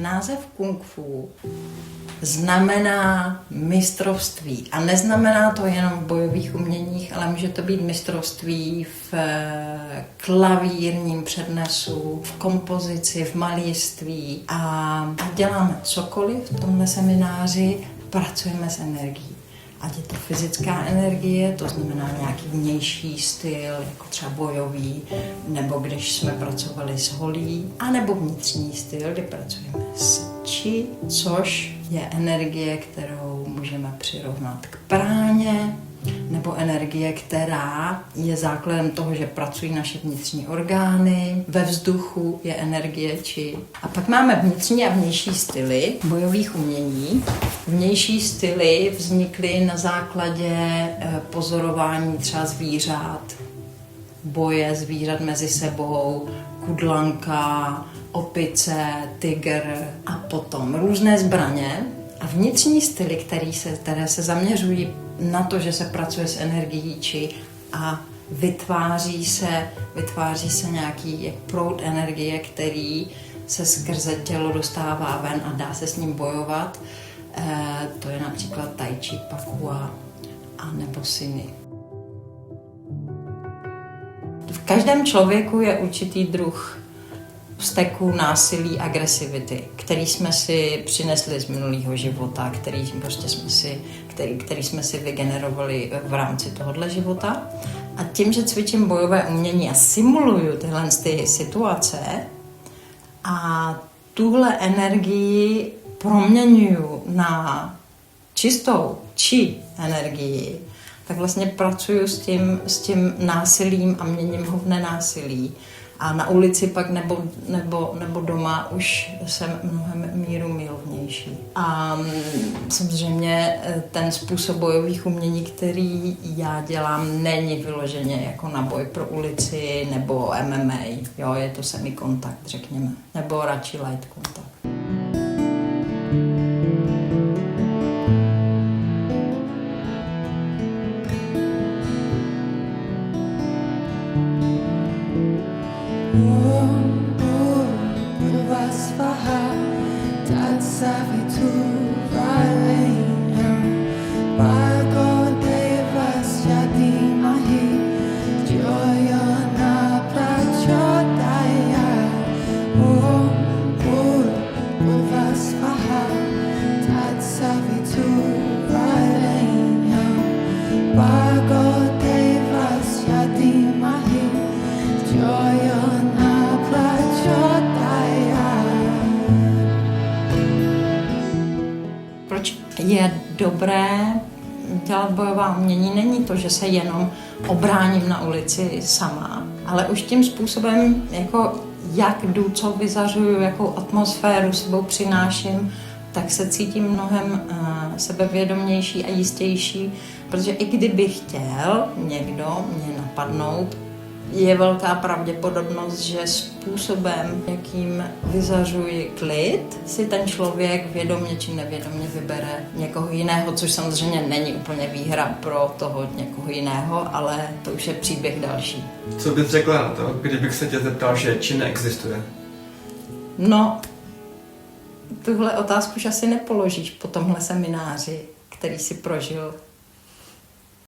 Název kung fu znamená mistrovství. A neznamená to jenom v bojových uměních, ale může to být mistrovství v klavírním přednesu, v kompozici, v malířství. A děláme cokoliv v tomhle semináři, pracujeme s energií. Ať je to fyzická energie, to znamená nějaký vnější styl, jako třeba bojový, nebo když jsme pracovali s holí, anebo vnitřní styl, kdy pracujeme s či, což je energie, kterou můžeme přirovnat k práně, nebo energie, která je základem toho, že pracují naše vnitřní orgány. Ve vzduchu je energie či. A pak máme vnitřní a vnější styly bojových umění. Vnější styly vznikly na základě pozorování třeba zvířat, boje zvířat mezi sebou, kudlanka, opice, tygr a potom různé zbraně. A vnitřní styly, které se zaměřují na to, že se pracuje s energií či a vytváří se nějaký proud energie, který se skrze tělo dostává ven a dá se s ním bojovat. To je například tai chi, pakua a nebo siny. V každém člověku je určitý druh vzteku, násilí, agresivity, který jsme si přinesli z minulého života, který jsme si vygenerovali v rámci tohohle života. A tím, že cvičím bojové umění a simuluju tyhle situace a tuhle energii proměňuju na čistou či energii, tak vlastně pracuju s tím násilím a měním ho v nenásilí. A na ulici pak nebo doma už jsem mnohem mírumilovnější. A samozřejmě ten způsob bojových umění, který já dělám, není vyloženě jako na boj pro ulici nebo MMA. Jo, je to semikontakt, řekněme. Nebo radši light kontakt. Proč je dobré dělat bojová umění? Není to, že se jenom obráním na ulici sama, ale už tím způsobem, jako jak jdu, co vyzařuju, jakou atmosféru sebou přináším, tak se cítím mnohem sebevědomější a jistější, protože i kdyby chtěl někdo mě napadnout, je velká pravděpodobnost, že způsobem, jakým vyzařuji klid, si ten člověk vědomě či nevědomě vybere někoho jiného, což samozřejmě není úplně výhra pro toho někoho jiného, ale to už je příběh další. Co bys řekla na to, kdybych se tě zeptal, že či neexistuje? No, tuhle otázku už asi nepoložíš po tomhle semináři, který si prožil.